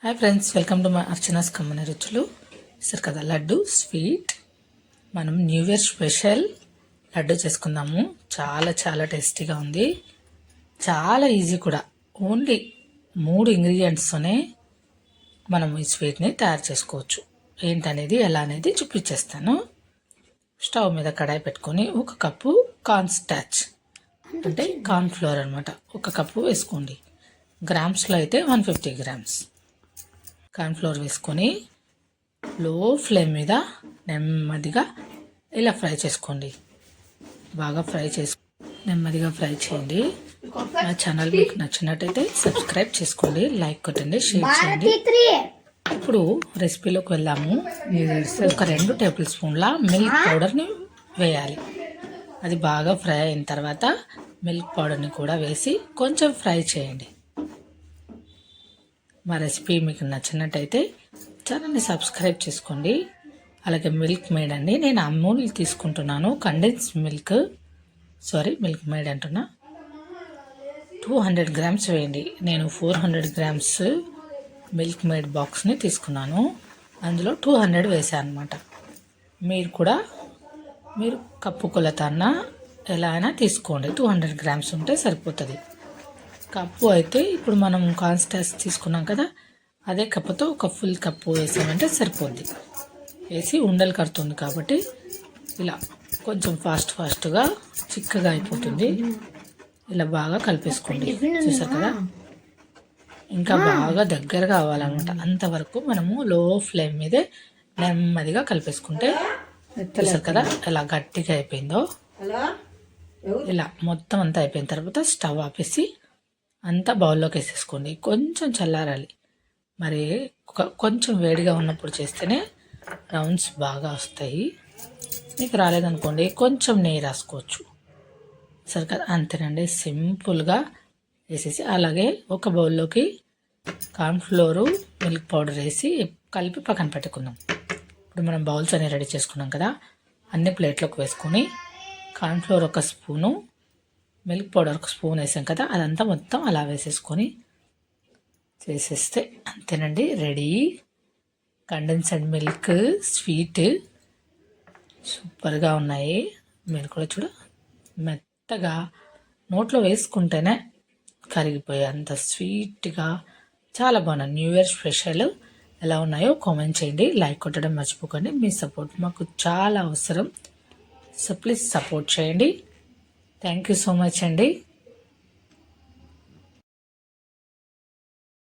Hi friends, welcome to my Archana's కమ్మని రుచులు. సరే కదా, లడ్డు స్వీట్. మనం న్యూ ఇయర్ స్పెషల్ లడ్డు చేసుకుందాము. చాలా చాలా టేస్టీగా ఉంది, చాలా ఈజీ కూడా. ఓన్లీ 3 ఇంగ్రీడియంట్స్తోనే మనం ఈ స్వీట్ని తయారు చేసుకోవచ్చు. ఏంటనేది ఎలా అనేది చూపించేస్తాను. స్టవ్ మీద కడాయి పెట్టుకొని 1 కప్పు కార్న్ స్టార్చ్ అంటే కార్న్ ఫ్లోర్ అనమాట, 1 కప్పు వేసుకోండి. గ్రామ్స్లో అయితే 150 గ్రామ్స్ కార్న్ ఫ్లోర్ వేసుకొని లో ఫ్లేమ్ మీద నెమ్మదిగా ఇలా ఫ్రై చేసుకోండి. బాగా నెమ్మదిగా ఫ్రై చేయండి. నా ఛానల్ మీకు నచ్చినట్టయితే సబ్స్క్రైబ్ చేసుకోండి, లైక్ కొట్టండి, షేర్ చేయండి. ఇప్పుడు రెసిపీలోకి వెళ్దాము. ఒక 2 టేబుల్ స్పూన్ల మిల్క్ పౌడర్ని వేయాలి. అది బాగా ఫ్రై అయిన తర్వాత మిల్క్ పౌడర్ని కూడా వేసి కొంచెం ఫ్రై చేయండి. మా రెసిపీ మీకు నచ్చినట్టయితే ఛానల్ని సబ్స్క్రైబ్ చేసుకోండి. అలాగే మిల్క్ మేడ్ అండి, నేను అమూల్ తీసుకుంటున్నాను. కండెన్స్ మిల్క్ మేడ్ అంటున్నా. 200 గ్రామ్స్ వేయండి. నేను 400 గ్రామ్స్ మిల్క్ మేడ్ బాక్స్ని తీసుకున్నాను. అందులో 200 వేసాను అనమాట. మీరు కప్పు కొలత అన్నా ఎలా అయినా తీసుకోండి. 200 గ్రామ్స్ ఉంటే సరిపోతుంది. కప్పు అయితే ఇప్పుడు మనం కాన్స్టాస్ తీసుకున్నాం కదా, అదే కప్పుతో 1 ఫుల్ కప్పు వేసామంటే సరిపోద్ది. వేసి ఉండలు కడుతుంది కాబట్టి ఇలా కొంచెం ఫాస్ట్గా చిక్కగా అయిపోతుంది. ఇలా బాగా కలిపేసుకోండి. చూసారు కదా, ఇంకా బాగా దగ్గరగా అవ్వాలన్నమాట. అంతవరకు మనము లో ఫ్లేమ్ మీదే నెమ్మదిగా కలిపేసుకుంటే, చూసారు కదా ఎలా గట్టిగా అయిపోయిందో. ఇలా మొత్తం అంతా అయిపోయిన తర్వాత స్టవ్ ఆపేసి అంతా బౌల్లోకి వేసేసుకోండి. కొంచెం చల్లారాలి. మరి కొంచెం వేడిగా ఉన్నప్పుడు చేస్తేనే రౌండ్స్ బాగా వస్తాయి. మీకు రాలేదనుకోండి కొంచెం నెయ్యి రాసుకోవచ్చు. సరే కదా, అంతేనండి. సింపుల్గా వేసేసి అలాగే ఒక బౌల్లోకి కార్న్ఫ్లోరు మిల్క్ పౌడర్ వేసి కలిపి పక్కన పెట్టుకుందాం. ఇప్పుడు మనం బౌల్స్ అన్ని రెడీ చేసుకున్నాం కదా, అన్ని ప్లేట్లోకి వేసుకొని cornflour 1 spoon, milk powder 1 spoon వేసాం కదా, అదంతా మొత్తం అలా వేసేసుకొని చేసేస్తే అంతేనండి, రెడీ. కండెన్స్డ్ మిల్క్ స్వీట్ సూపర్గా ఉన్నాయి. మీరు కూడా మెత్తగా నోట్లో వేసుకుంటేనే కరిగిపోయే అంత స్వీట్గా చాలా బాగున్నాయి. న్యూ ఇయర్ స్పెషల్ ఎలా ఉన్నాయో కామెంట్ చేయండి, లైక్ కొట్టడం మర్చిపోకండి. మీ సపోర్ట్ మాకు చాలా అవసరం. సో ప్లీజ్ సపోర్ట్ చేయండి. థ్యాంక్ యూ సో మచ్ అండి.